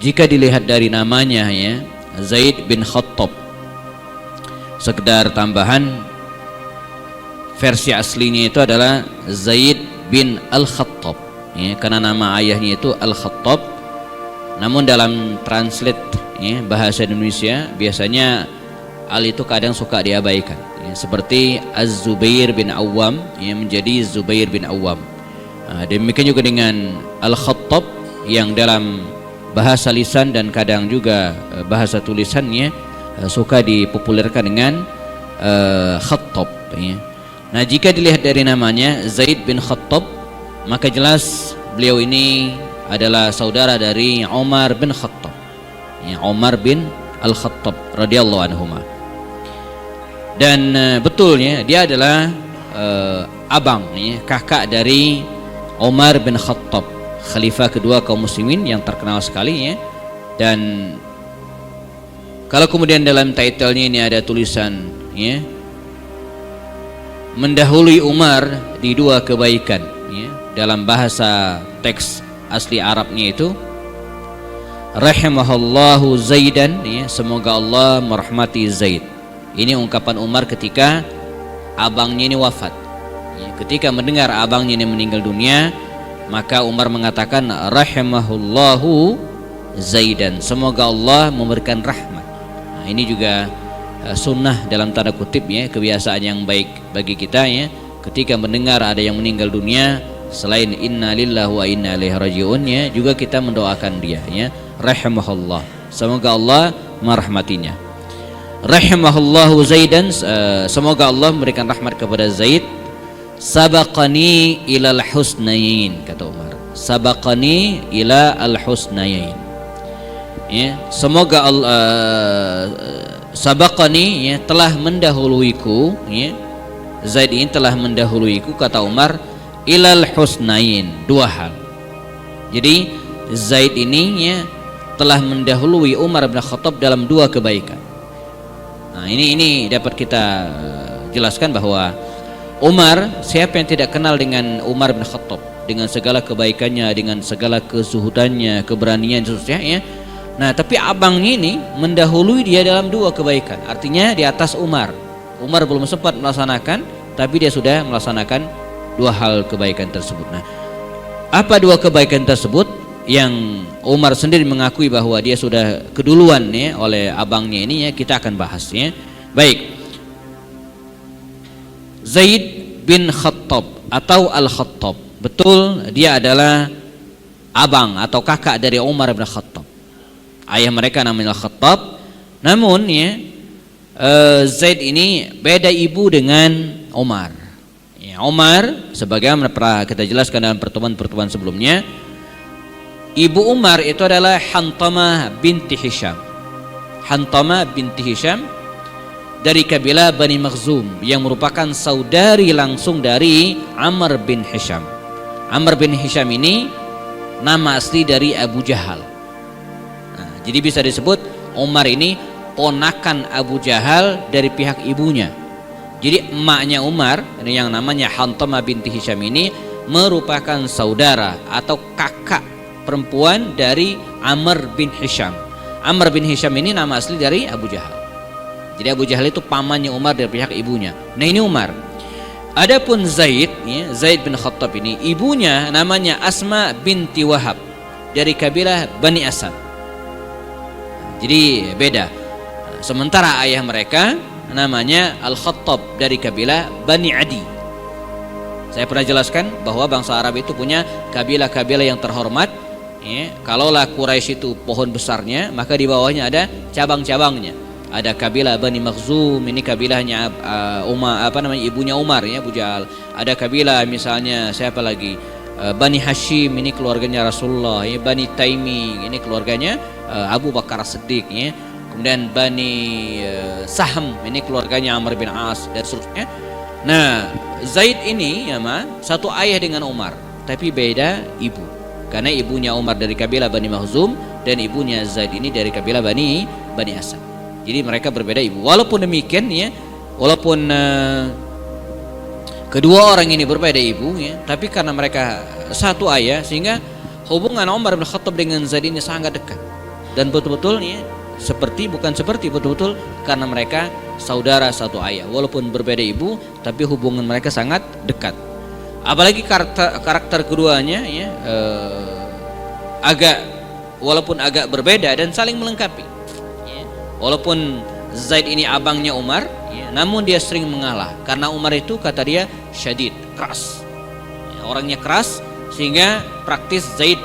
jika dilihat dari namanya ya, Zaid bin Khattab. Sekedar tambahan, versi aslinya itu adalah Zaid bin Al-Khattab ya, karena nama ayahnya itu Al-Khattab. Namun dalam translate ya, bahasa Indonesia biasanya Al itu kadang suka diabaikan ya, seperti Az-Zubair bin Awam ya, menjadi Zubair bin Awam. Demikian juga dengan Al-Khattab yang dalam bahasa lisan dan kadang juga bahasa tulisannya suka dipopulerkan dengan Khattab ya. Nah, jika dilihat dari namanya Zaid bin Khattab, maka jelas beliau ini adalah saudara dari Umar bin Khattab ya, Umar bin Al-Khattab radhiyallahu anhuma. Dan betulnya dia adalah abang ya, kakak dari Umar bin Khattab, khalifah kedua kaum muslimin yang terkenal sekali ya. Dan kalau kemudian dalam title-nya ini ada tulisan ya, mendahului Umar di dua kebaikan ya, dalam bahasa teks asli Arabnya itu rahimahallahu Zaidan ya, semoga Allah merahmati Zaid. Ini ungkapan Umar ketika abangnya ini wafat ya, ketika mendengar abangnya ini meninggal dunia, maka Umar mengatakan rahimahullahu Zaidan, semoga Allah memberikan rahmat. Nah, ini juga sunnah dalam tanda kutip ya, kebiasaan yang baik bagi kita ya, ketika mendengar ada yang meninggal dunia, selain inna lillahi wa inna ilaihi rajiun ya, juga kita mendoakan dia ya, rahimahullah, semoga Allah merahmatinya. Rahimahullahu Zaidan, semoga Allah memberikan rahmat kepada Zaid. Sabaqani ilal husnain, kata Umar, sabaqani ila al husnain ya, semoga Allah sabaqani ya, telah mendahuluiku ya, Zaid ini telah mendahuluiku, kata Umar, ilal husnain, dua hal. Jadi Zaid ini ya, telah mendahului Umar bin Khattab dalam dua kebaikan. Nah, ini dapat kita jelaskan bahwa Umar, siapa yang tidak kenal dengan Umar bin Khattab dengan segala kebaikannya, dengan segala kezuhudannya, keberanian seterusnya ya. Nah, tapi abangnya ini mendahului dia dalam dua kebaikan. Artinya di atas Umar. Umar belum sempat melaksanakan, tapi dia sudah melaksanakan dua hal kebaikan tersebut. Nah, apa dua kebaikan tersebut yang Umar sendiri mengakui bahwa dia sudah keduluan ya oleh abangnya ini ya, kita akan bahas ya. Baik. Zaid bin Khattab atau Al-Khattab, betul dia adalah abang atau kakak dari Umar bin Khattab. Ayah mereka namanya Al-Khattab. Namun ya, Zaid ini beda ibu dengan Umar ya, Umar sebagaimana pernah kita jelaskan dalam pertemuan-pertemuan sebelumnya, ibu Umar itu adalah Hantamah binti Hisham. Hantamah binti Hisham dari kabilah Bani Makhzum yang merupakan saudari langsung dari Amr bin Hisham. Amr bin Hisham ini nama asli dari Abu Jahal. Nah, jadi bisa disebut Umar ini ponakan Abu Jahal dari pihak ibunya. Jadi emaknya Umar yang namanya Hantamah binti Hisham ini merupakan saudara atau kakak perempuan dari Amr bin Hisham. Amr bin Hisham ini nama asli dari Abu Jahal. Jadi Abu Jahal itu pamannya Umar dari pihak ibunya. Nah, ini Umar. Adapun Zaid ya, Zaid bin Khattab ini ibunya namanya Asma binti Wahab dari kabilah Bani Asad. Jadi beda. Sementara ayah mereka namanya Al-Khattab dari kabilah Bani Adi. Saya pernah jelaskan bahwa bangsa Arab itu punya kabilah-kabilah yang terhormat ya. Kalaulah Quraisy itu pohon besarnya, maka di bawahnya ada cabang-cabangnya. Ada kabilah Bani Makhzum, ini kabilahnya ibunya Umar ya, Abu Jahal. Ada kabilah misalnya siapa lagi? Bani Hashim, ini keluarganya Rasulullah ya. Bani Taimi, ini keluarganya Abu Bakar Siddiq ya. Kemudian Bani Sahm, ini keluarganya Amr bin As dan seterusnya. Nah, Zaid ini ya satu ayah dengan Umar, tapi beda ibu. Karena ibunya Umar dari kabilah Bani Makhzum dan ibunya Zaid ini dari kabilah Bani Asad. Jadi mereka berbeda ibu. Walaupun demikian ya, walaupun kedua orang ini berbeda ibu ya, tapi karena mereka satu ayah sehingga hubungan Umar bin Khattab dengan Zaid ini sangat dekat. dan betul-betul ya bukan seperti betul-betul karena mereka saudara satu ayah, walaupun berbeda ibu tapi hubungan mereka sangat dekat. Apalagi karakter keduanya ya walaupun agak berbeda dan saling melengkapi ya. Walaupun Zaid ini abangnya Umar ya, namun dia sering mengalah karena Umar itu kata dia syadid, keras ya, orangnya keras, sehingga praktis Zaid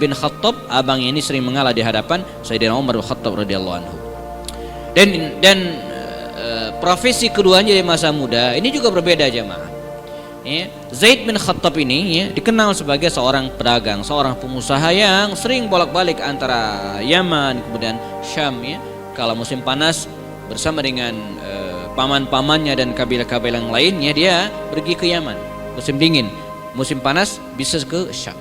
bin Khattab abang ini sering mengalah di hadapan Sayyidina Umar bin Khattab radhiyallahu anhu. Dan profesi keduanya di masa muda ini juga berbeda jemaah. Ya, Zaid bin Khattab ini ya, dikenal sebagai seorang pedagang, seorang pengusaha yang sering bolak-balik antara Yaman kemudian Syam ya. Kalau musim panas bersama dengan paman-pamannya dan kabilah-kabilah yang lainnya dia pergi ke Yaman. Musim dingin, musim panas bisa ke Syam.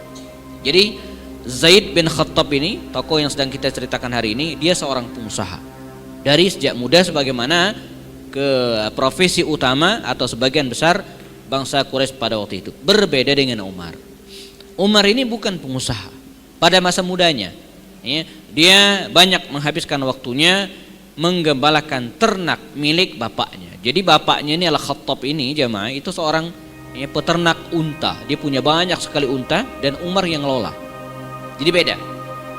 Jadi Zaid bin Khattab ini, tokoh yang sedang kita ceritakan hari ini, dia seorang pengusaha. Dari sejak muda sebagaimana ke profesi utama atau sebagian besar bangsa Quraisy pada waktu itu. Berbeda dengan Umar. Umar ini bukan pengusaha pada masa mudanya. Ya, dia banyak menghabiskan waktunya menggembalakan ternak milik bapaknya. Jadi bapaknya ini Al-Khattab ini jamaah itu seorang ya, peternak unta. Dia punya banyak sekali unta dan Umar yang lola. Jadi beda.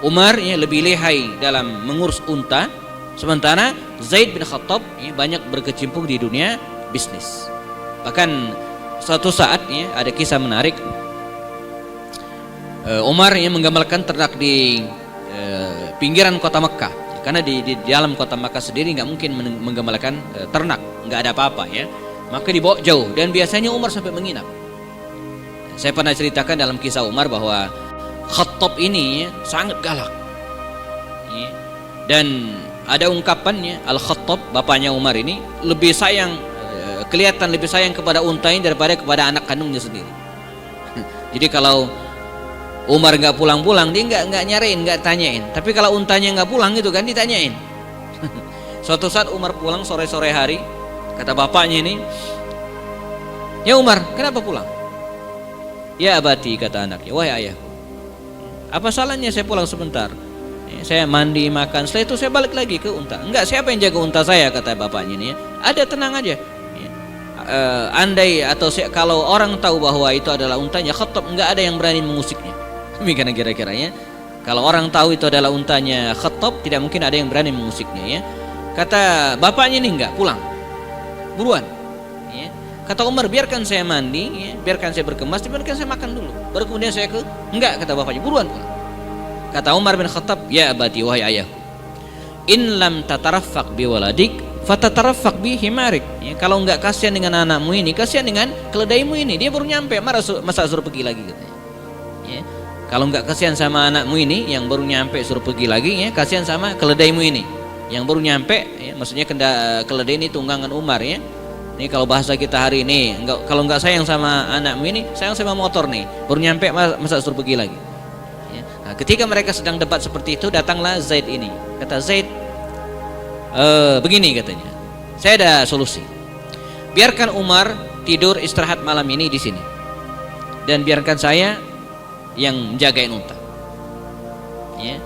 Umar ya, lebih lihai dalam mengurus unta, sementara Zaid bin Khattab ya, banyak berkecimpung di dunia bisnis. Bahkan suatu saat ya, ada kisah menarik. Umar ya, menggambarkan ternak di pinggiran kota Mekah. Karena di dalam kota Mekah sendiri nggak mungkin menggambarkan ternak, nggak ada apa-apa ya. Maka dibawa jauh dan biasanya Umar sampai menginap. Saya pernah ceritakan dalam kisah Umar bahwa Khattab ini ya, sangat galak ya. Dan ada ungkapannya Al-Khattab bapaknya Umar ini lebih sayang, kelihatan lebih sayang kepada untanya daripada kepada anak kandungnya sendiri. Jadi kalau Umar nggak pulang-pulang dia nggak nyariin, nggak tanyain. Tapi kalau untanya nggak pulang gitu kan ditanyain. Suatu saat Umar pulang sore-sore hari, kata bapaknya ini, ya Umar, kenapa pulang? Ya abati, kata anaknya, wahai ayahku, apa salahnya saya pulang sebentar? Saya mandi, makan, setelah itu saya balik lagi ke unta. Enggak, siapa yang jaga unta saya, kata bapaknya ini ya. Ada, tenang aja. Andai atau kalau orang tahu bahwa itu adalah untanya Khattab, enggak ada yang berani mengusiknya. Demikian kira-kiranya. Kalau orang tahu itu adalah untanya Khattab, tidak mungkin ada yang berani mengusiknya ya. Kata bapaknya ini, enggak, pulang buruan ya. Kata Umar, biarkan saya mandi ya, biarkan saya berkemas, biarkan saya makan dulu, baru kemudian saya ke. Enggak, kata bapaknya, buruan pulang. Kata Umar bin Khattab, ya abati, wahai ayahku, in lam tataraffaq bi waladik fatataraffaq bi himarik ya, kalau enggak kasihan dengan anakmu ini, kasihan dengan keledaimu ini, dia baru nyampe, masa suruh pergi lagi katanya ya. Kalau enggak kasihan sama anakmu ini yang baru nyampe suruh pergi lagi ya, kasihan sama keledaimu ini yang baru nyampe ya, maksudnya keledai ini tunggangan Umar ya. Ini kalau bahasa kita hari ini, kalau enggak sayang sama anakmu ini, sayang sama motor nih, baru nyampe masa suruh pergi lagi ya. Nah, ketika mereka sedang debat seperti itu, datanglah Zaid ini. Kata Zaid, begini katanya, saya ada solusi. Biarkan Umar tidur istirahat malam ini di sini, dan biarkan saya yang menjagain unta ya.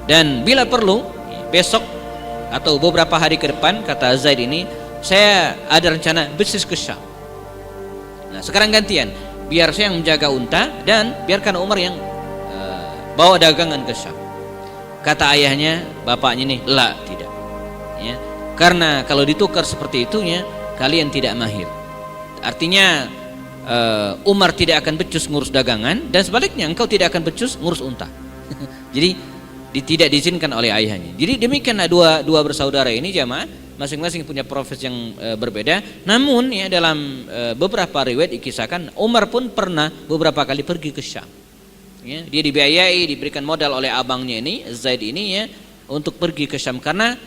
Dan bila perlu besok atau beberapa hari ke depan, kata Zaid ini, saya ada rencana bisnis ke Syam. Nah sekarang gantian, biar saya yang menjaga unta dan biarkan Umar yang bawa dagangan ke Syam. Kata ayahnya, bapaknya nih, la, tidak ya. Karena kalau ditukar seperti itu ya, kalian tidak mahir. Artinya Umar tidak akan becus ngurus dagangan, dan sebaliknya engkau tidak akan becus ngurus unta. Jadi tidak diizinkan oleh ayahnya. Jadi demikianlah dua bersaudara ini jamaah, masing-masing punya profesi yang berbeda. Namun ya dalam beberapa riwayat dikisahkan Umar pun pernah beberapa kali pergi ke Syam. Ya, dia dibiayai, diberikan modal oleh abangnya ini Zaid ini ya untuk pergi ke Syam, karena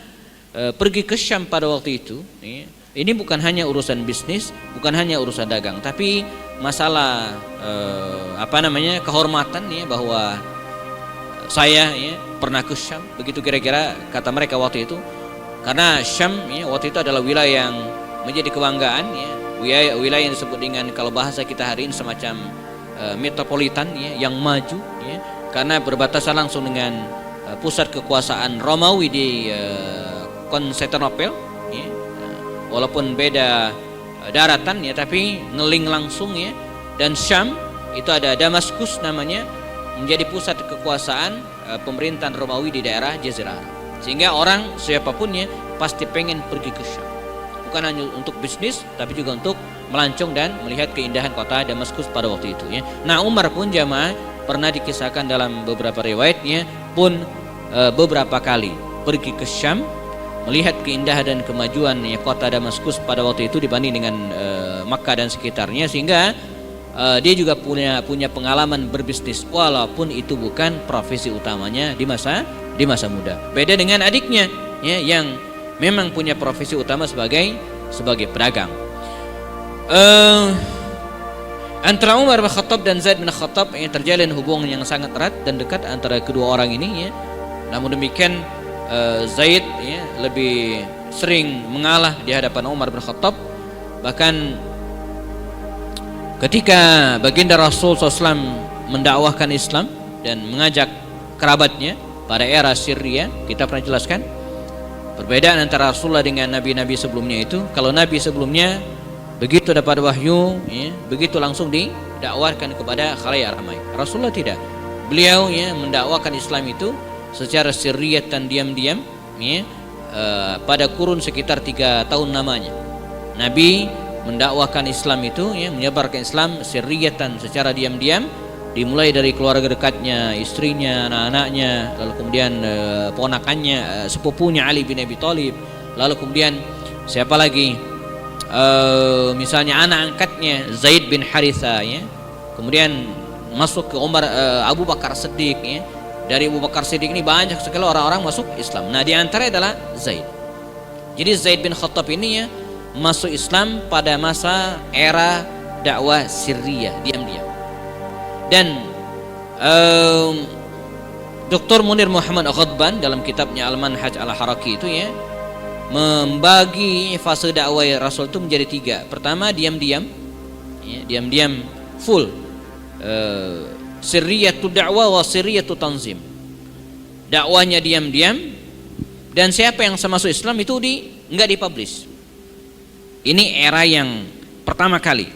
pergi ke Syam pada waktu itu ya, ini bukan hanya urusan bisnis, bukan hanya urusan dagang, tapi masalah kehormatan ya, bahwa saya ya pernah ke Syam, begitu kira-kira kata mereka waktu itu. Karena Syam ya, waktu itu adalah wilayah yang menjadi kebanggaan ya, wilayah yang disebut dengan kalau bahasa kita hari ini semacam metropolitan ya, yang maju ya, karena berbatasan langsung dengan pusat kekuasaan Romawi di Konstantinopel, ya. Walaupun beda daratan ya, tapi ngeling langsung ya. Dan Syam itu ada Damaskus namanya, menjadi pusat kekuasaan pemerintahan Romawi di daerah Jazirah Arab. Sehingga orang siapapun ya pasti pengen pergi ke Syam, bukan hanya untuk bisnis tapi juga untuk melancong dan melihat keindahan kota Damaskus pada waktu itu ya. Nah, Umar pun jamaah pernah dikisahkan dalam beberapa riwayatnya pun beberapa kali pergi ke Syam, melihat keindahan dan kemajuan ya kota Damaskus pada waktu itu dibanding dengan Makkah dan sekitarnya, sehingga dia juga punya pengalaman berbisnis walaupun itu bukan profesi utamanya di masa muda. Beda dengan adiknya ya, yang memang punya profesi utama sebagai pedagang. Antara Umar bin Khattab dan Zaid bin Khattab yang terjalin hubungan yang sangat erat dan dekat antara kedua orang ini ya. Namun demikian Zaid ya lebih sering mengalah di hadapan Umar bin Khattab. Bahkan ketika baginda Rasul SAW mendakwahkan Islam dan mengajak kerabatnya pada era Syria, kita pernah jelaskan perbedaan antara Rasulullah dengan nabi-nabi sebelumnya itu. Kalau nabi sebelumnya begitu dapat wahyu ya, begitu langsung didakwakan kepada khalayak ramai. Rasulullah tidak. Beliau ya mendakwakan Islam itu secara sirriyat dan diam-diam ya, pada kurun sekitar 3 tahun namanya. Nabi mendakwakan Islam itu ya, menyebarkan Islam sirriyatan secara diam-diam, dimulai dari keluarga dekatnya, istrinya, anak-anaknya, lalu kemudian ponakannya, sepupunya Ali bin Abi Thalib, lalu kemudian siapa lagi? Misalnya anak angkatnya Zaid bin Haritha ya. Kemudian masuk ke Abu Bakar Siddiq ya. Dari Abu Bakar Siddiq ini banyak sekali orang-orang masuk Islam. Nah, di antara adalah Zaid. Jadi Zaid bin Khattab ini ya masuk Islam pada masa era dakwah sirriyah, diam-diam. Dan Dr. Munir Muhammad Ghadban dalam kitabnya Al-Manhaj Al-Haraki itu ya membagi fase dakwah Rasul itu menjadi 3. Pertama diam-diam ya, diam-diam full sirriyatu da'wah wa sirriyatu tanzim. Dakwahnya diam-diam, dan siapa yang masuk Islam itu enggak dipublish. Ini era yang pertama kali.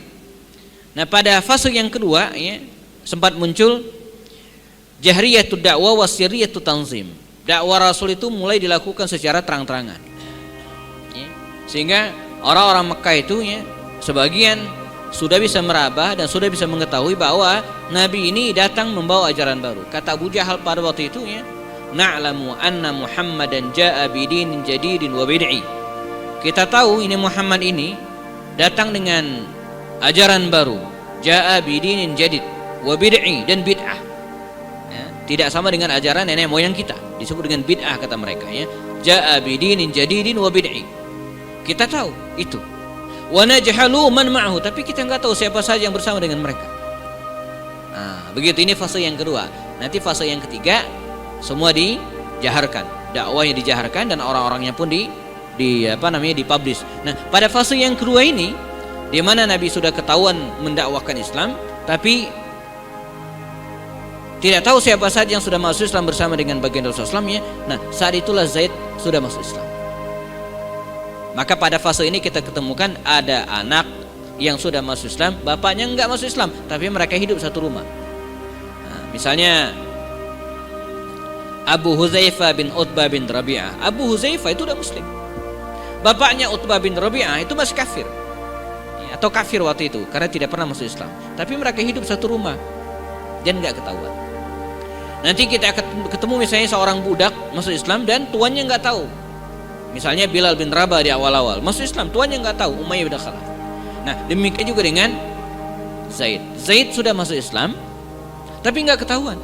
Nah, pada fase yang kedua ya sempat muncul jahriyatu da'wah wa sirriyatu tanzim. Dakwah Rasul itu mulai dilakukan secara terang-terangan. Sehingga orang-orang Mekah itu ya sebagian sudah bisa meraba dan sudah bisa mengetahui bahwa Nabi ini datang membawa ajaran baru. Kata Abu Jahal pada waktu itu ya, na'lamu anna Muhammadan ja'a bidinin jadidin wa bid'i. Kita tahu ini Muhammad ini datang dengan ajaran baru, ja'a bidinin jadid wa bid'i, dan bid'ah. Ya, tidak sama dengan ajaran nenek moyang kita, disebut dengan bid'ah kata mereka ya. Ja'a bidinin jadidin wa bid'i. Kita tahu itu. Wa najhalu man ma'ahu, tapi kita enggak tahu siapa saja yang bersama dengan mereka. Nah, begitu, ini fase yang kedua. Nanti fase yang ketiga semua dijaharkan, dakwahnya dijaharkan dan orang-orangnya pun dipublish. Nah, pada fase yang kedua ini di mana Nabi sudah ketahuan mendakwahkan Islam tapi tidak tahu siapa saja yang sudah masuk Islam bersama dengan baginda Rasulullah SAW ya. Nah, saat itulah Zaid sudah masuk Islam. Maka pada fase ini kita ketemukan ada anak yang sudah masuk Islam, bapaknya enggak masuk Islam, tapi mereka hidup satu rumah. Nah, misalnya Abu Huzaifah bin Utbah bin Rabi'ah. Abu Huzaifah itu udah Muslim. Bapaknya Utbah bin Rabi'ah itu masih kafir, atau kafir waktu itu karena tidak pernah masuk Islam. Tapi mereka hidup satu rumah dan enggak ketahuan. Nanti kita akan ketemu misalnya seorang budak masuk Islam dan tuannya enggak tahu. Misalnya Bilal bin Rabah di awal-awal masuk Islam, tuannya nggak tahu, Umayyah bin Khalaf. Nah, demikian juga dengan Zaid. Zaid sudah masuk Islam, tapi nggak ketahuan.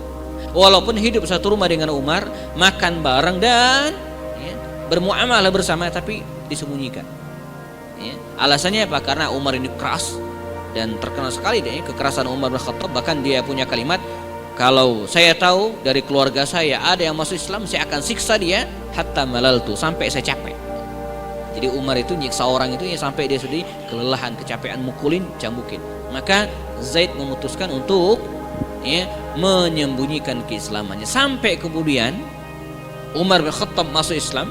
Walaupun hidup satu rumah dengan Umar, makan bareng dan ya, bermuamalah bersama, tapi disembunyikan. Ya. Alasannya apa? Karena Umar ini keras dan terkenal sekali deh kekerasan Umar bin Khattab. Bahkan dia punya kalimat, kalau saya tahu dari keluarga saya ada yang masuk Islam, saya akan siksa dia hatta malaltu, sampai saya capek. Jadi Umar itu nyiksa orang itu ya sampai dia sudah kelelahan, kecapean, mukulin, cambukin. Maka Zaid memutuskan untuk ya menyembunyikan keislamannya, sampai kemudian Umar bin Khattab masuk Islam,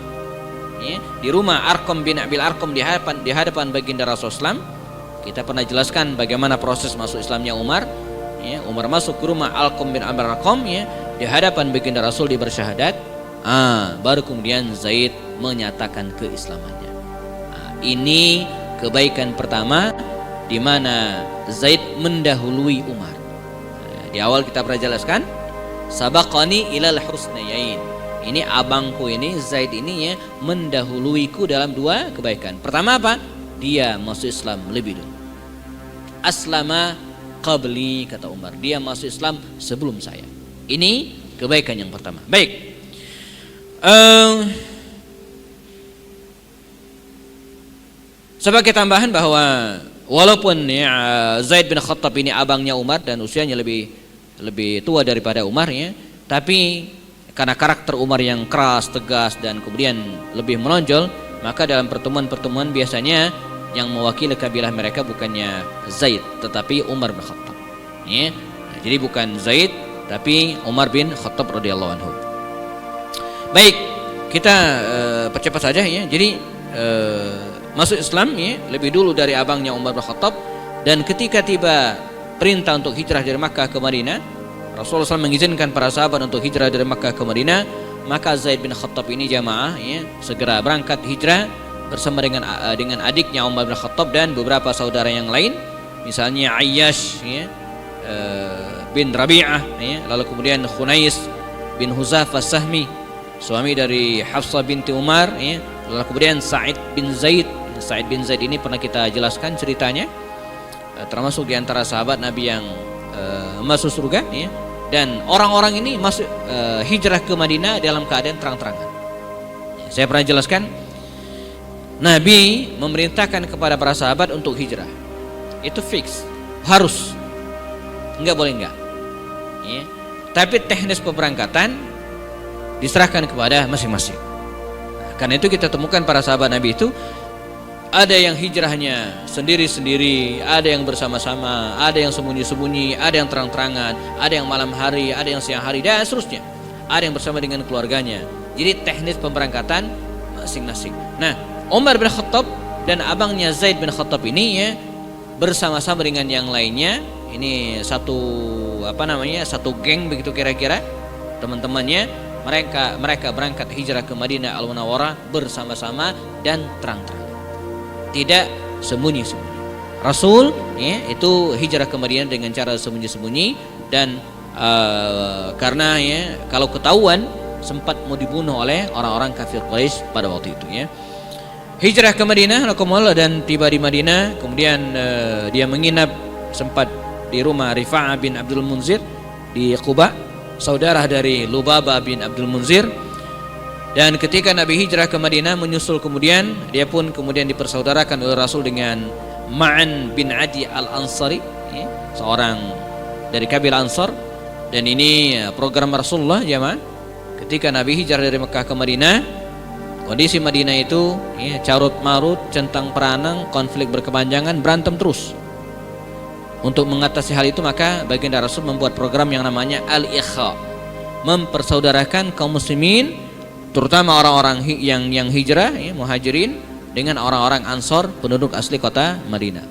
ya, di rumah Arqam bin Abil Arqam di hadapan baginda Rasulullah SAW. Kita pernah jelaskan bagaimana proses masuk Islamnya Umar. Ya, Umar masuk ke rumah Arqam bin Abil Arqam, ya, di hadapan baginda Rasul, dia bersyahadat. Baru kemudian Zaid menyatakan keislamannya. Ini kebaikan pertama di mana Zaid mendahului Umar. Di awal kita pernah jelaskan, sabaqani ilal husnayain. Ini abangku ini, Zaid ini, ya, mendahuluiku dalam dua kebaikan. Pertama apa? Dia masuk Islam lebih dulu. Aslama qabli, kata Umar. Dia masuk Islam sebelum saya. Ini kebaikan yang pertama. Baik. Sebagai tambahan bahwa walaupun, ya, Zaid bin Khattab ini abangnya Umar dan usianya lebih tua daripada Umar, ya, tapi karena karakter Umar yang keras, tegas, dan kemudian lebih menonjol, maka dalam pertemuan-pertemuan biasanya yang mewakili kabilah mereka bukannya Zaid, tetapi Umar bin Khattab. Ya. Jadi bukan Zaid, tapi Umar bin Khattab radhiyallahu anhu. Baik, kita percepat saja, ya. Jadi masuk Islam, ya, lebih dulu dari abangnya Umar bin Khattab, dan ketika tiba perintah untuk hijrah dari Makkah ke Madinah, Rasulullah SAW mengizinkan para sahabat untuk hijrah dari Makkah ke Madinah, maka Zaid bin Khattab ini jamaah, ya, segera berangkat hijrah bersama dengan adiknya Umar bin Khattab dan beberapa saudara yang lain, misalnya Ayyash, ya, bin Rabi'ah, ya, lalu kemudian Khunais bin Huzafah Sahmi, suami dari Hafsah binti Umar, ya, lalu kemudian Sa'id bin Zaid. Sa'id bin Zaid ini pernah kita jelaskan ceritanya, termasuk di antara sahabat Nabi yang masuk surga, ya. Dan orang-orang ini masuk hijrah ke Madinah dalam keadaan terang-terangan. Saya pernah jelaskan, Nabi memerintahkan kepada para sahabat untuk hijrah. Itu fix, harus, enggak boleh enggak, ya. Tapi teknis pemberangkatan diserahkan kepada masing-masing. Karena itu kita temukan para sahabat Nabi itu ada yang hijrahnya sendiri-sendiri, ada yang bersama-sama, ada yang sembunyi-sembunyi, ada yang terang-terangan, ada yang malam hari, ada yang siang hari, dan seterusnya. Ada yang bersama dengan keluarganya. Jadi teknis pemberangkatan masing-masing. Nah, Umar bin Khattab dan abangnya Zaid bin Khattab ini, ya, bersama-sama dengan yang lainnya, ini satu geng begitu kira-kira teman-temannya, mereka berangkat hijrah ke Madinah Al-Munawwarah bersama-sama dan terang-terang, tidak sembunyi-sembunyi. Rasul, ya, itu hijrah ke Madinah dengan cara sembunyi-sembunyi, dan karena, ya, kalau ketahuan sempat mau dibunuh oleh orang-orang kafir Quraisy pada waktu itu, ya. Hijrah ke Madinah dan tiba di Madinah, kemudian dia menginap sempat di rumah Rifa'ah bin Abdul Munzir di Quba, saudara dari Lubabah bin Abdul Munzir. Dan ketika Nabi hijrah ke Madinah menyusul kemudian, dia pun kemudian dipersaudarakan oleh Rasul dengan Ma'an bin Adi al-Ansari, ya, seorang dari kabilah Ansar. Dan ini program Rasulullah, jemaah. Ketika Nabi hijrah dari Mekah ke Madinah, kondisi Madinah itu, ya, carut marut, centang peranang, konflik berkepanjangan, berantem terus. Untuk mengatasi hal itu, maka baginda Rasul membuat program yang namanya Al-Ikha, mempersaudarakan kaum muslimin, terutama orang-orang yang hijrah, ya, muhajirin, dengan orang-orang Ansor, penduduk asli kota Madinah.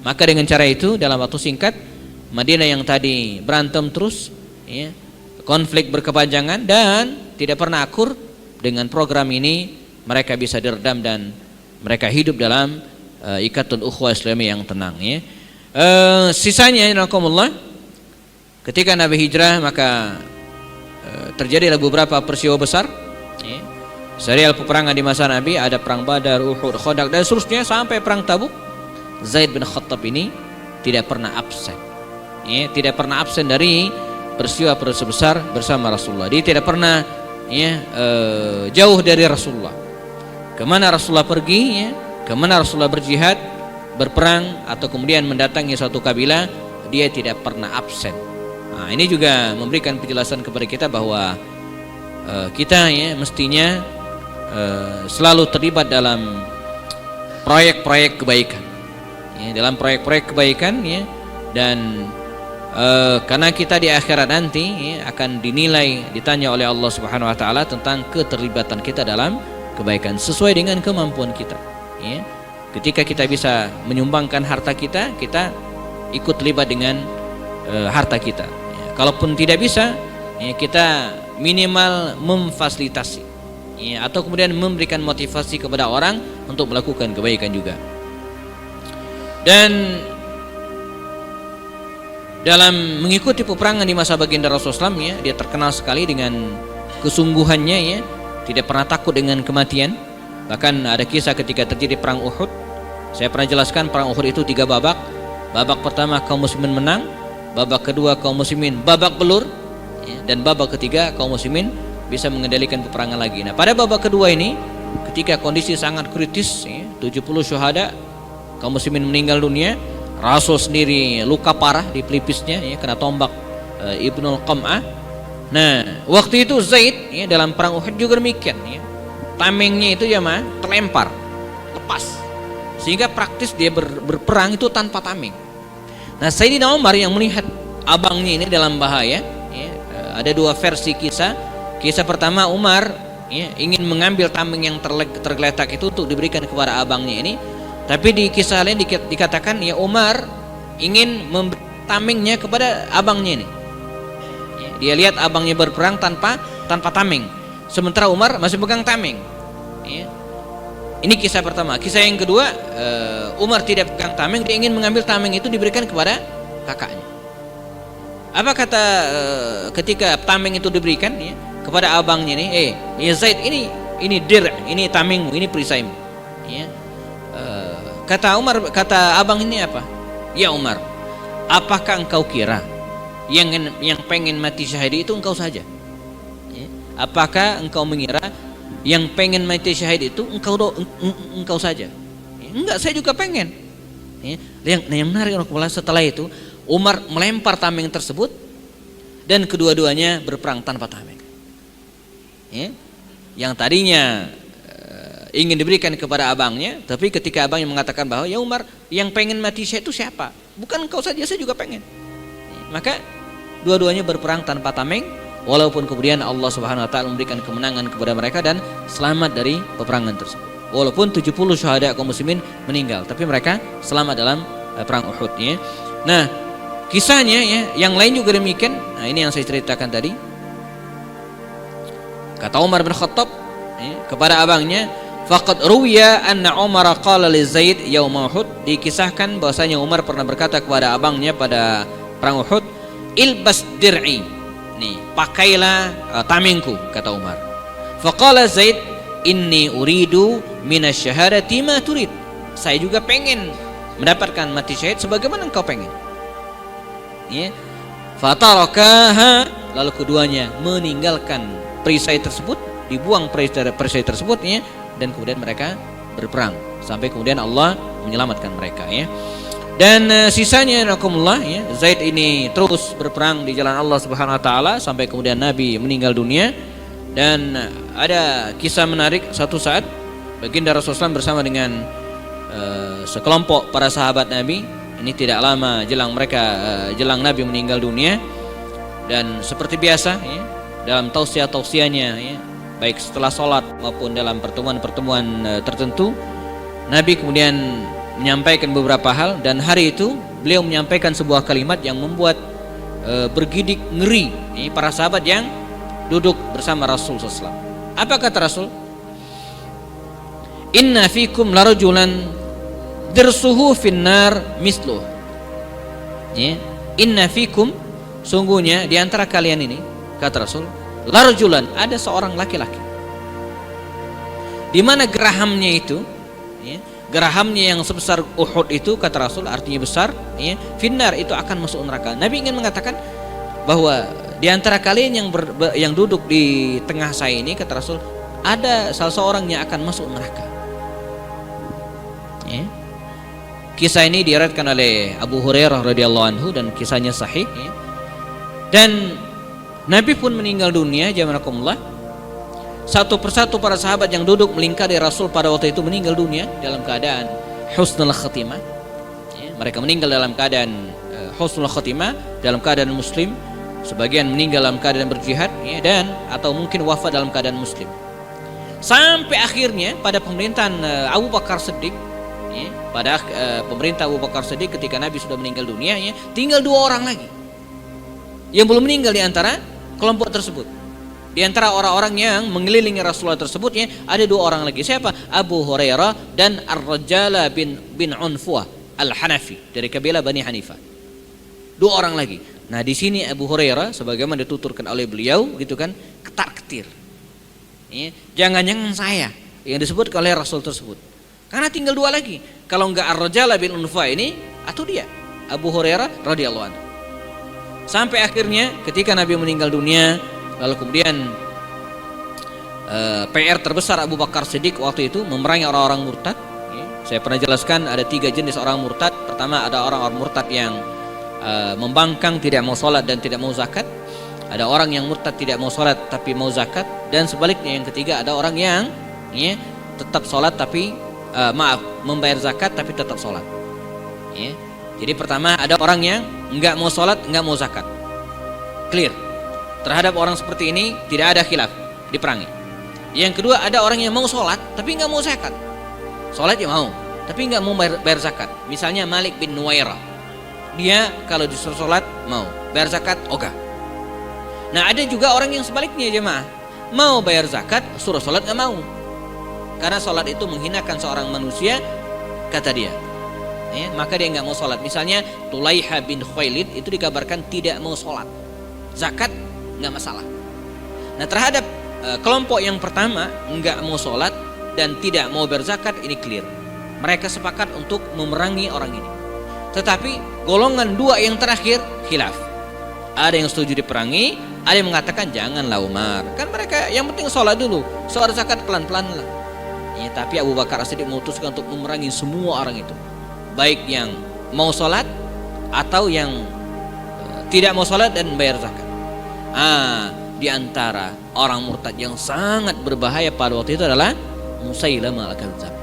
Maka dengan cara itu, dalam waktu singkat, Madinah yang tadi berantem terus, ya, konflik berkepanjangan dan tidak pernah akur, dengan program ini mereka bisa diredam dan mereka hidup dalam ikatan ukhuwah Islami yang tenang, ya. Sisanya, innakumullah, ketika Nabi hijrah, maka terjadilah beberapa peristiwa besar, ya. Serial peperangan di masa Nabi, ada perang Badar, Uhud, Khandaq, dan seterusnya sampai perang Tabuk. Zaid bin Khattab ini tidak pernah absen, ya, tidak pernah absen dari peristiwa-peristiwa besar bersama Rasulullah. Dia tidak pernah, ya, jauh dari Rasulullah. Kemana Rasulullah pergi, ya, kemana Rasulullah berjihad, berperang, atau kemudian mendatangi suatu kabilah, dia tidak pernah absen. Nah, ini juga memberikan penjelasan kepada kita bahwa kita, ya, mestinya selalu terlibat dalam proyek-proyek kebaikan, ya, dalam proyek-proyek kebaikan, ya, dan karena kita di akhirat nanti ya, akan dinilai, ditanya oleh Allah Subhanahu wa taala tentang keterlibatan kita dalam kebaikan sesuai dengan kemampuan kita ya. Ketika kita bisa menyumbangkan harta kita, kita ikut terlibat dengan harta kita ya. Kalaupun tidak bisa ya, kita minimal memfasilitasi ya, atau kemudian memberikan motivasi kepada orang untuk melakukan kebaikan juga. Dan dalam mengikuti peperangan di masa baginda Rasulullah SAW ya, dia terkenal sekali dengan kesungguhannya ya, tidak pernah takut dengan kematian. Bahkan ada kisah ketika terjadi perang Uhud, saya pernah jelaskan perang Uhud itu 3 babak. Babak pertama kaum muslimin menang, babak kedua kaum muslimin babak belur ya, dan babak ketiga kaum muslimin bisa mengendalikan peperangan lagi. Nah pada babak kedua ini ketika kondisi sangat kritis ya, 70 syuhada, kaum muslimin meninggal dunia, Rasul sendiri luka parah di pelipisnya ya, kena tombak Ibnul Qam'ah. Nah waktu itu Zaid ya, dalam perang Uhud juga demikian ya, tamengnya itu ya terlempar lepas, sehingga praktis dia berperang itu tanpa tameng. Nah Sayyidina Umar yang melihat abangnya ini dalam bahaya ya, ada 2 versi kisah. Kisah pertama, Umar ya, ingin mengambil tameng yang tergeletak itu untuk diberikan kepada abangnya ini. Tapi di kisah lain dikatakan ya Umar ingin memberi tamengnya kepada abangnya ini ya, dia lihat abangnya berperang tanpa tameng, sementara Umar masih pegang tameng ya. Ini kisah pertama. Kisah yang kedua, Umar tidak pegang tameng, dia ingin mengambil tameng itu diberikan kepada kakaknya. Apa kata ketika tameng itu diberikan ya, kepada abangnya ini, ya Zaid, ini ini tamengmu, ini perisaimu ya. Kata Umar, kata abang ini apa? Ya Umar, apakah engkau kira yang pengen mati syahid itu engkau saja? Ya. Apakah engkau mengira yang pengen mati syahid itu engkau saja? Ya. Enggak, saya juga pengen. Ya. Yang menarik setelah itu Umar melempar tameng tersebut dan kedua-duanya berperang tanpa tameng. Ya. Yang tadinya ingin diberikan kepada abangnya, tapi ketika abangnya mengatakan bahwa ya Umar, yang pengen mati syahid itu siapa? Bukan engkau saja, saya juga pengen. Maka dua-duanya berperang tanpa tameng, walaupun kemudian Allah Subhanahu wa taala memberikan kemenangan kepada mereka dan selamat dari peperangan tersebut. Walaupun 70 syuhada kaum muslimin meninggal, tapi mereka selamat dalam perang Uhud ya. Nah, kisahnya ya, yang lain juga demikian. Nah, ini yang saya ceritakan tadi. Kata Umar bin Khattab ya, kepada abangnya, faqad ruwiya anna Umar qala li Zaid yaum Uhud, dikisahkan bahwasanya Umar pernah berkata kepada abangnya pada perang Uhud, ilbas dir'i, nih pakailah tamengku, kata Umar. Faqala Zaid, inni uridu minasyahadati ma turid, saya juga pengen mendapatkan mati syahid sebagaimana engkau pengen ya. Fatarakaha, lalu keduanya meninggalkan perisai tersebut, dibuang perisai tersebut ya, dan kemudian mereka berperang sampai kemudian Allah menyelamatkan mereka ya. Dan sisanya nakumullah ya, Zaid ini terus berperang di jalan Allah Subhanahu wa taala sampai kemudian Nabi meninggal dunia. Dan ada kisah menarik, satu saat baginda Rasulullah SAW bersama dengan sekelompok para sahabat Nabi, ini tidak lama jelang Nabi meninggal dunia. Dan seperti biasa ya, dalam tausiah-tausiahnya ya, baik setelah sholat maupun dalam pertemuan-pertemuan tertentu, Nabi kemudian menyampaikan beberapa hal. Dan hari itu beliau menyampaikan sebuah kalimat yang membuat bergidik ngeri ini para sahabat yang duduk bersama Rasul SAW. Apa kata Rasul? Inna fikum larajulan dirsuhu finnar misluh ya. Inna fikum, sungguhnya di antara kalian ini, kata Rasul, larajulan, ada seorang laki-laki di mana gerahamnya itu ya, gerahamnya yang sebesar Uhud itu, kata Rasul, artinya besar ya, finnar, itu akan masuk neraka. Nabi ingin mengatakan bahwa di antara kalian yang duduk di tengah saya ini, kata Rasul, ada salah seorang yang akan masuk neraka ya. Kisah ini diriwayatkan oleh Abu Hurairah radhiyallahu anhu dan kisahnya sahih ya. Dan Nabi pun meninggal dunia, jamanakumullah. Satu persatu para sahabat yang duduk melingkari Rasul pada waktu itu meninggal dunia dalam keadaan husnul khatimah ya, mereka meninggal dalam keadaan husnul khatimah, dalam keadaan muslim, sebagian meninggal dalam keadaan berjihad, ya, dan atau mungkin wafat dalam keadaan muslim. Sampai akhirnya pada pemerintahan Abu Bakar Siddiq, ya, pada pemerintah Abu Bakar Siddiq ketika Nabi sudah meninggal dunia, ya, tinggal 2 orang lagi yang belum meninggal di antara kelompok tersebut. Di antara orang-orang yang mengelilingi Rasulullah tersebut, ya, ada 2 orang lagi. Siapa? Abu Hurairah dan Ar-Rajala bin Unfuah Al-Hanafi dari kabilah Bani Hanifah. 2 orang lagi. Nah, di sini Abu Hurairah sebagaimana dituturkan oleh beliau, gitu kan, ketar-ketir. Ya, jangan-jangan saya yang disebut oleh Rasul tersebut. Karena tinggal 2 lagi. Kalau enggak Ar-Rajala bin Unfuah ini, atau dia Abu Hurairah radhiyallahu anhu. Sampai akhirnya ketika Nabi meninggal dunia, lalu kemudian PR terbesar Abu Bakar Siddiq waktu itu memerangi orang-orang murtad. Ya, saya pernah jelaskan ada 3 jenis orang murtad. Pertama, ada orang-orang murtad yang membangkang, tidak mau sholat dan tidak mau zakat. Ada orang yang murtad tidak mau sholat tapi mau zakat. Dan sebaliknya yang ketiga, ada orang yang, ya, tetap sholat tapi membayar zakat tapi tetap sholat, ya. Jadi pertama, ada orang yang enggak mau sholat, enggak mau zakat. Clear. Terhadap orang seperti ini tidak ada khilaf, diperangi. Yang kedua, ada orang yang mau sholat tapi enggak mau zakat. Sholat ya mau, tapi enggak mau bayar zakat. Misalnya Malik bin Nuwairah, dia kalau disuruh sholat mau, bayar zakat ogah. Nah, ada juga orang yang sebaliknya, jemaah, mau bayar zakat, suruh sholat nggak mau, karena sholat itu menghinakan seorang manusia, kata dia. Ya, maka dia nggak mau sholat. Misalnya Tulaiha bin Khuwailid itu dikabarkan tidak mau sholat, zakat nggak masalah. Nah, terhadap kelompok yang pertama, nggak mau sholat dan tidak mau berzakat, ini clear. Mereka sepakat untuk memerangi orang ini. Tetapi golongan 2 yang terakhir khilaf. Ada yang setuju diperangi, ada yang mengatakan janganlah Umar, kan mereka yang penting sholat dulu, soal zakat pelan-pelan lah. Ya, tapi Abu Bakar As-Siddiq memutuskan untuk memerangi semua orang itu, baik yang mau sholat atau yang tidak mau sholat dan bayar zakat. Di antara orang murtad yang sangat berbahaya pada waktu itu adalah Musailamah al-Kadzdzab.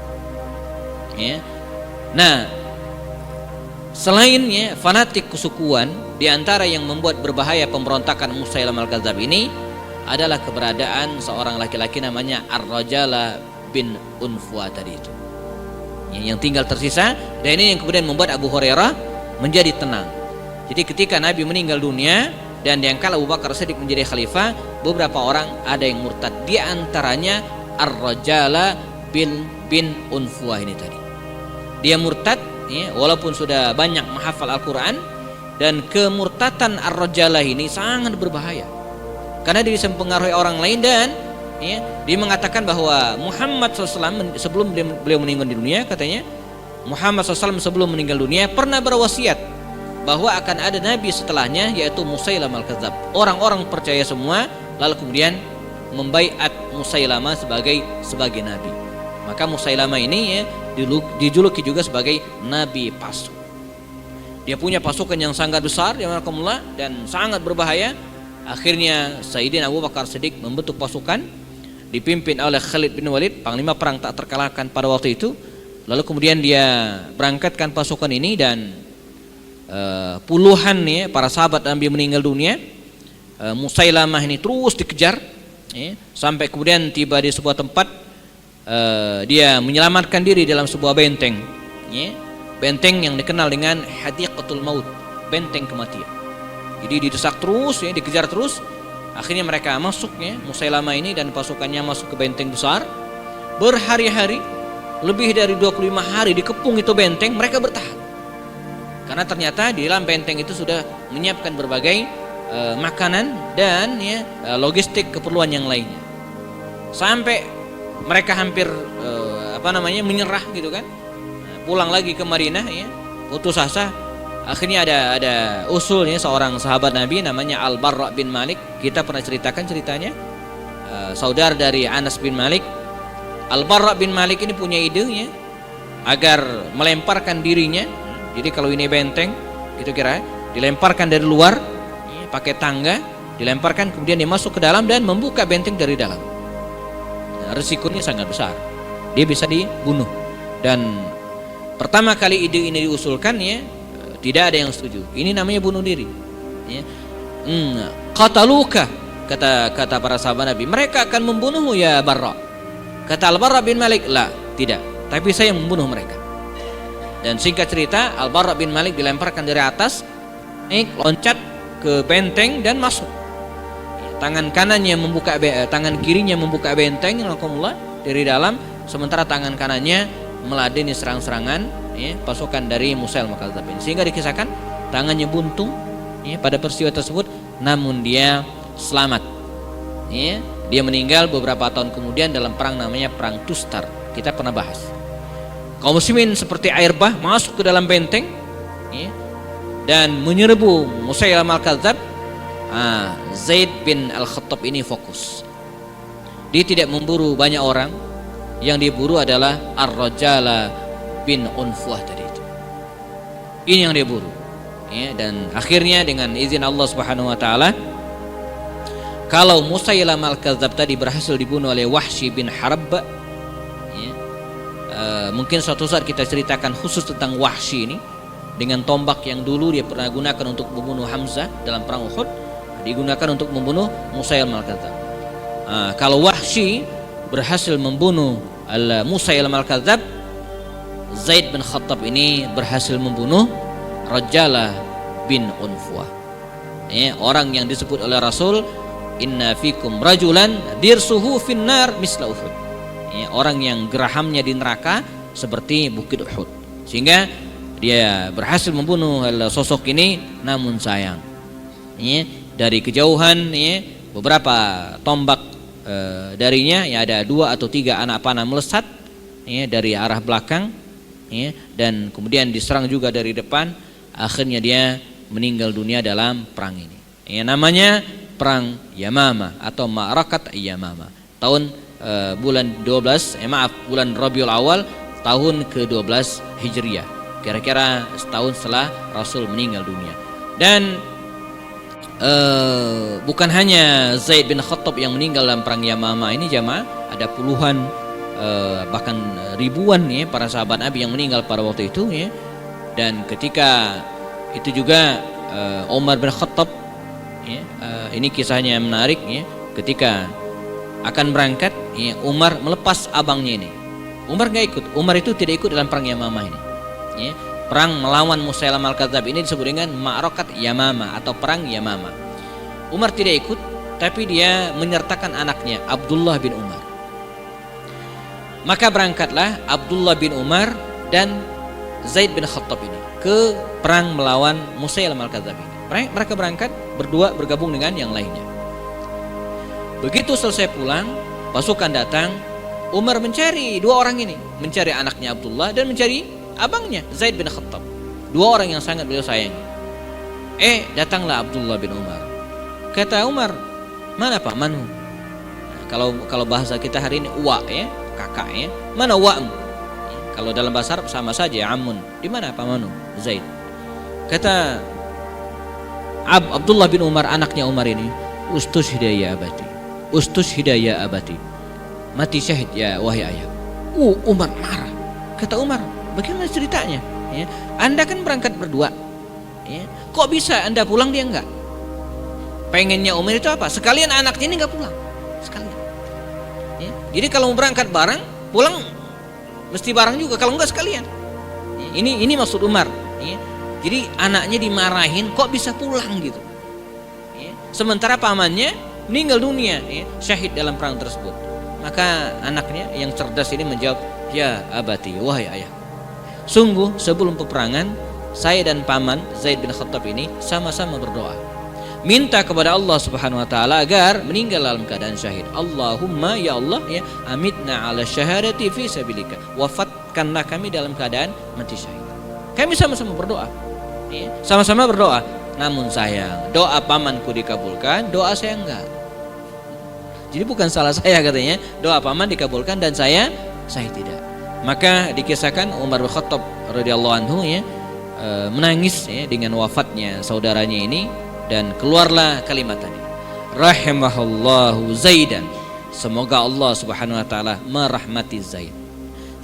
Ya. Nah, selainnya fanatik kesukuan, di antara yang membuat berbahaya pemberontakan Musailamah al-Kadzdzab ini adalah keberadaan seorang laki-laki namanya Ar-Rajala bin Unfuah tadi itu, yang tinggal tersisa. Dan ini yang kemudian membuat Abu Hurairah menjadi tenang. Jadi ketika Nabi meninggal dunia dan diangkat Abu Bakar Siddiq menjadi khalifah, beberapa orang ada yang murtad. Di antaranya Ar-Rajala bin Unfuah ini tadi. Dia murtad, ya, walaupun sudah banyak menghafal Al-Quran. Dan kemurtatan Ar-Rajala ini sangat berbahaya, karena dia bisa mempengaruhi orang lain. Dan, ya, dia mengatakan bahwa Muhammad SAW sebelum beliau meninggal di dunia, katanya Muhammad SAW sebelum meninggal dunia pernah berwasiat bahwa akan ada nabi setelahnya, yaitu Musailamah al-Kadzdzab. Orang-orang percaya semua, lalu kemudian membaiat Musailamah sebagai nabi. Maka Musailamah ini, ya, dijuluki juga sebagai nabi palsu. Dia punya pasukan yang sangat besar, dan sangat berbahaya. Akhirnya Sayyidina Abu Bakar Siddiq membentuk pasukan dipimpin oleh Khalid bin Walid, panglima perang tak terkalahkan pada waktu itu. Lalu kemudian dia berangkatkan pasukan ini, dan puluhan, ya, para sahabat Nabi meninggal dunia. Musailamah ini terus dikejar, ya, sampai kemudian tiba di sebuah tempat. Dia menyelamatkan diri dalam sebuah benteng, ya, benteng yang dikenal dengan Hadiqatul Maut, benteng kematian. Jadi didesak terus, ya, dikejar terus. Akhirnya mereka masuk, ya, Musailamah ini dan pasukannya masuk ke benteng besar. Berhari-hari, lebih dari 25 hari dikepung itu benteng, mereka bertahan. Karena ternyata di dalam benteng itu sudah menyiapkan berbagai makanan dan, ya, logistik keperluan yang lainnya. Sampai mereka hampir menyerah, gitu kan. Pulang lagi ke Madinah, ya, putus asa. Akhirnya ada usulnya seorang sahabat Nabi namanya Al-Barra bin Malik. Kita pernah ceritakan ceritanya, saudara dari Anas bin Malik. Al-Barra bin Malik ini punya ide, ya, agar melemparkan dirinya. Jadi kalau ini benteng, gitu kira, dilemparkan dari luar, ya, pakai tangga, dilemparkan, kemudian dia masuk ke dalam dan membuka benteng dari dalam. Nah, risikonya sangat besar, dia bisa dibunuh. Dan pertama kali ide ini diusulkan, ya, Tidak ada yang setuju. Ini namanya bunuh diri. Ya. Qataluka, kata para sahabat Nabi, mereka akan membunuhmu ya Barra. Kata Al-Barra bin Malik, la, tidak, tapi saya yang membunuh mereka. Dan singkat cerita, Al-Barra bin Malik dilemparkan dari atas, loncat ke benteng dan masuk. Tangan kanannya membuka, tangan kirinya membuka benteng dari dalam, sementara tangan kanannya meladeni serang-serangan pasukan dari Musailamatul Kadzdzab ini. Sehingga dikisahkan tangannya buntung pada peristiwa tersebut, namun dia selamat. Dia meninggal beberapa tahun kemudian dalam perang namanya perang Tustar. Kita pernah bahas. Kaum muslimin seperti air bah masuk ke dalam benteng dan menyerbu Musailamatul Kadzdzab. Zaid bin Al-Khattab ini fokus. Dia tidak memburu banyak orang. Yang diburu adalah Ar-Rajala bin Unfuah tadi itu. Ini yang dia buru. Dan akhirnya dengan izin Allah Subhanahu wa taala, kalau Musailamatul Kadzdzab tadi berhasil dibunuh oleh Wahsy bin Harb, mungkin suatu saat kita ceritakan khusus tentang Wahsy ini, dengan tombak yang dulu dia pernah gunakan untuk membunuh Hamzah dalam perang Uhud, digunakan untuk membunuh Musailamatul Kadzdzab. Kalau Wahsy berhasil membunuh Musailamatul Kadzdzab, Zaid bin Khattab ini berhasil membunuh Rajala bin Unfuah. Orang yang disebut oleh Rasul, inna fikum rajulan dirsuhu finnar misla Uhud. Orang yang gerahamnya di neraka seperti bukit Uhud. Sehingga dia berhasil membunuh sosok ini, namun sayang dari kejauhan beberapa tombak darinya ada 2 atau 3 anak panah melesat dari arah belakang dan kemudian diserang juga dari depan. Akhirnya dia meninggal dunia dalam perang ini. Namanya perang Yamamah atau Ma'rakat Yamamah. Tahun bulan Rabiul Awal tahun ke-12 Hijriah. Kira-kira setahun setelah Rasul meninggal dunia. Dan bukan hanya Zaid bin Khattab yang meninggal dalam perang Yamamah ini jamaah, ada puluhan bahkan ribuan para sahabat Nabi yang meninggal pada waktu itu Dan ketika itu juga Umar bin Khattab ini kisahnya menarik ketika akan berangkat Umar melepas abangnya ini. Umar nggak ikut. Umar itu tidak ikut dalam perang Yamamah ini. Perang melawan Musailamatul Kadzdzab ini disebut dengan Ma'rakat Yamamah atau perang Yamamah. Umar tidak ikut, tapi dia menyertakan anaknya Abdullah bin Umar. Maka berangkatlah Abdullah bin Umar dan Zaid bin Khattab ini ke perang melawan Musailamatul Kadzdzab ini. Mereka berangkat berdua bergabung dengan yang lainnya. Begitu selesai pulang, pasukan datang. Umar mencari 2 orang ini, mencari anaknya Abdullah dan mencari abangnya Zaid bin Khattab. 2 orang yang sangat beliau sayangi. Datanglah Abdullah bin Umar. Kata Umar, mana pamanmu? Kalau bahasa kita hari ini uwa kakak Mana uwamu? Kalau dalam bahasa Arab sama saja amun. Di mana pamanmu? Zaid. Kata Abdullah bin Umar, anaknya Umar ini, ustushhida ya abati. Ustushhida ya abati. Mati syahid ya wahai ayah. Umar marah. Kata Umar, bagaimana ceritanya? Anda kan berangkat berdua. Kok bisa Anda pulang dia enggak? Pengennya Umar itu apa? Sekalian anaknya ini enggak pulang. Sekalian. Jadi kalau mau berangkat bareng, pulang mesti bareng juga. Kalau enggak sekalian. Ini maksud Umar. Jadi anaknya dimarahin, kok bisa pulang gitu. Sementara pamannya meninggal dunia, syahid dalam perang tersebut. Maka anaknya yang cerdas ini menjawab, ya abati, wahai ayah. Sungguh sebelum peperangan, saya dan paman Zaid bin Khattab ini sama-sama berdoa, minta kepada Allah Subhanahu wa taala agar meninggal dalam keadaan syahid. Allahumma ya Allah amitna ala syahadati fi sabilika. Wafatkanlah kami dalam keadaan mati syahid. Kami sama-sama berdoa. Sama-sama berdoa. Namun sayang, doa pamanku dikabulkan, doa saya enggak. Jadi bukan salah saya katanya, doa paman dikabulkan dan saya tidak. Maka dikisahkan Umar bin Khattab radhiyallahu anhu menangis dengan wafatnya saudaranya ini, dan keluarlah kalimat tadi, rahimahullahu Zaidan. Semoga Allah Subhanahu wa taala merahmati Zaid.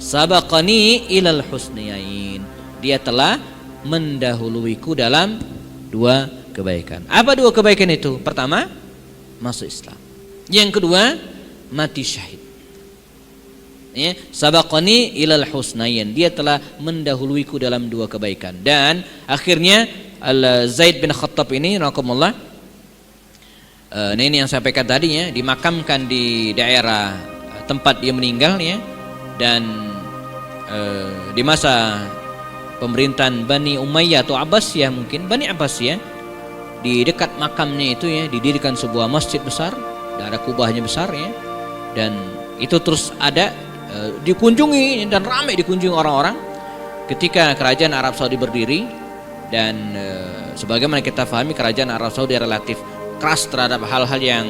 Sabaqani ilal husniyain. Dia telah mendahuluiku dalam dua kebaikan. Apa dua kebaikan itu? Pertama, masuk Islam. Yang kedua, mati syahid. Ya, sabaqani ilal husnayn, dia telah mendahuluiku dalam dua kebaikan. Dan akhirnya Zaid bin Khattab ini rahimallahu, ini yang saya sampaikan tadi ya, dimakamkan di daerah tempat dia meninggal ya. Dan di masa pemerintahan Bani Umayyah atau Abbasiyah, mungkin Bani Abbasiyah, di dekat makamnya itu ya didirikan sebuah masjid besar, ada kubahnya besar ya. Dan itu terus ada dikunjungi dan ramai dikunjungi orang-orang ketika kerajaan Arab Saudi berdiri. Dan sebagaimana kita pahami, kerajaan Arab Saudi relatif keras terhadap hal-hal yang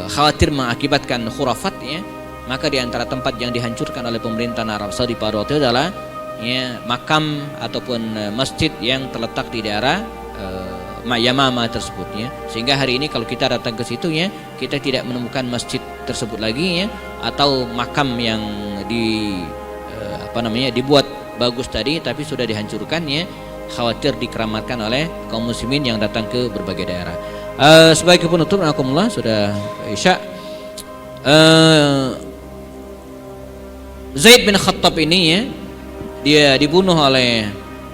khawatir mengakibatkan khurafat ya. Maka di antara tempat yang dihancurkan oleh pemerintahan Arab Saudi pada waktu itu adalah ya, makam ataupun masjid yang terletak di daerah Yamama tersebut ya. Sehingga hari ini kalau kita datang ke situ ya, kita tidak menemukan masjid tersebut lagi ya, atau makam yang dibuat bagus tadi tapi sudah dihancurkan ya, khawatir dikeramatkan oleh kaum muslimin yang datang ke berbagai daerah. Sebagai penutup, alhamdulillah sudah Isya. Zaid bin Khattab ini ya, dia dibunuh oleh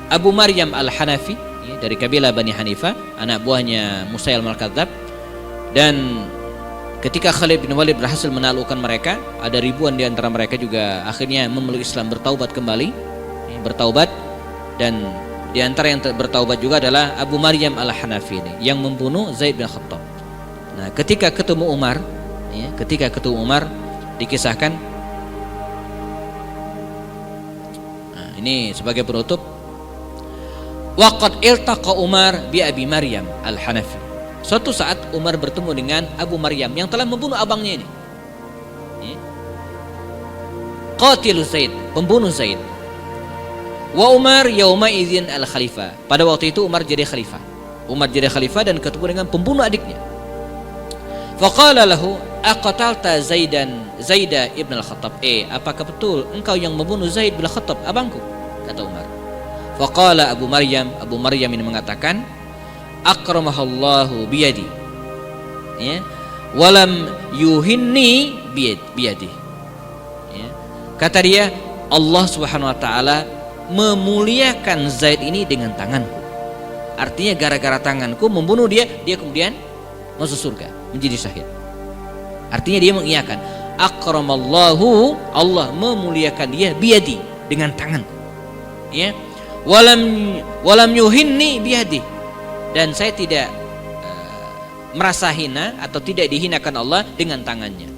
Abu Maryam al-Hanafi ya, dari kabilah Bani Hanifah, anak buahnya Musailamah al-Kadzdzab. Dan ketika Khalid bin Walid berhasil menaklukkan mereka, ada ribuan di antara mereka juga akhirnya memeluk Islam, bertaubat kembali ya, bertaubat. Dan di antara yang bertaubat juga adalah Abu Maryam al-Hanafi ini yang membunuh Zaid bin Khattab. Nah, ketika ketemu Umar ya, dikisahkan, ini sebagai penutup, waqad iltaqa Umar bi Abi Maryam al-Hanafi. Suatu saat Umar bertemu dengan Abu Maryam yang telah membunuh abangnya ini. Qatilu Zaid, pembunuh Zaid. Wa Umar yauma idzin al-khalifah. Pada waktu itu Umar jadi khalifah. Dan ketemu dengan pembunuh adiknya. Faqala lahu aqatalta Zaida ibn al-Khattab. Apakah betul engkau yang membunuh Zaid bin Khattab, abangku? Kata Umar. Faqala Abu Maryam ini mengatakan, akramahallahu biyadi ya, walam yuhinni biyadi ya. Kata dia, Allah Subhanahu wa taala memuliakan Zaid ini dengan tanganku. Artinya gara-gara tanganku membunuh dia kemudian masuk surga, menjadi syahid. Artinya dia mengiyakan, akramallahu, Allah memuliakan dia biyadi, dengan tanganku ya. Walam yuhinni biyadi, dan saya tidak merasa hina atau tidak dihinakan Allah dengan tangannya.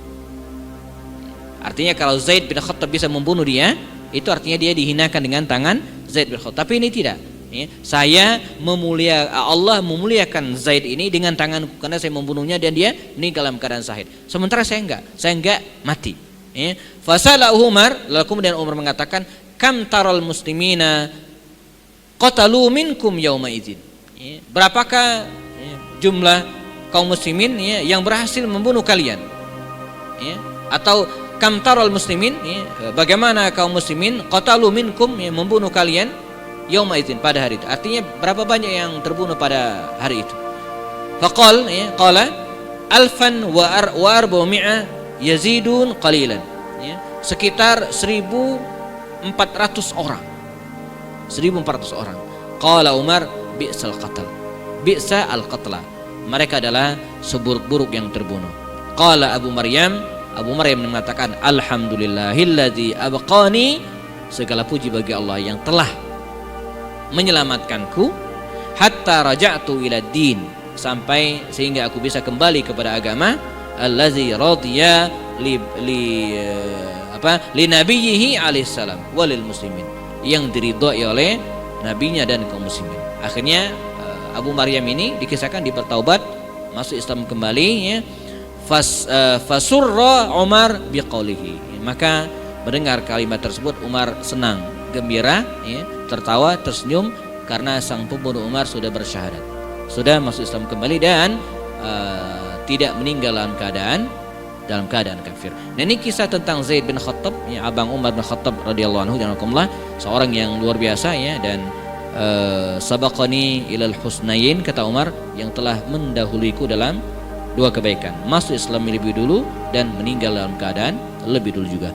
Artinya kalau Zaid bin Khattab bisa membunuh dia, itu artinya dia dihinakan dengan tangan Zaid bin Khattab. Tapi ini tidak ya. Allah memuliakan Zaid ini dengan tanganku karena saya membunuhnya dan dia meninggal dalam keadaan syahid. Sementara saya enggak mati ya. Fasala Umar, lalu kemudian Umar mengatakan, kam taral muslimina qatalu minkum yauma idzin ya, berapakah ya, jumlah kaum muslimin ya, yang berhasil membunuh kalian ya, atau kam taral muslimin ya, bagaimana kaum muslimin qatalu minkum ya, membunuh kalian yauma idzin, pada hari itu. Artinya berapa banyak yang terbunuh pada hari itu. Faqal ya, qala alfan wa arba'mi'a yazidun qalilan ya, sekitar 1.400 orang. Qala Umar bi'sal qatl, bi'sa al-qatla, mereka adalah seburuk-buruk yang terbunuh. Qala Abu Maryam mengatakan, alhamdulillahilladzi abqani, segala puji bagi Allah yang telah menyelamatkanku, hatta raja'tu ila din, sampai sehingga aku bisa kembali kepada agama, allazi radiya li nabiyhi alaihi salam walil muslimin, yang diridhoi oleh nabinya dan kaum muslimin. Akhirnya Abu Maryam ini dikisahkan bertaubat, masuk Islam kembali ya. Fasurra Umar biqaulihi, maka mendengar kalimat tersebut Umar senang, gembira ya, tertawa, tersenyum karena sang pembunuh Umar sudah bersyahadat, sudah masuk Islam kembali dan tidak meninggal dalam keadaan kafir. Nah, ini kisah tentang Zaid bin Khattab ya, abang Umar bin Khattab radhiyallahu anhu, seorang yang luar biasa ya, dan sabaqani ilal husnain, kata Umar, yang telah mendahuliku dalam dua kebaikan, masuk Islam lebih dulu dan meninggal dalam keadaan lebih dulu juga.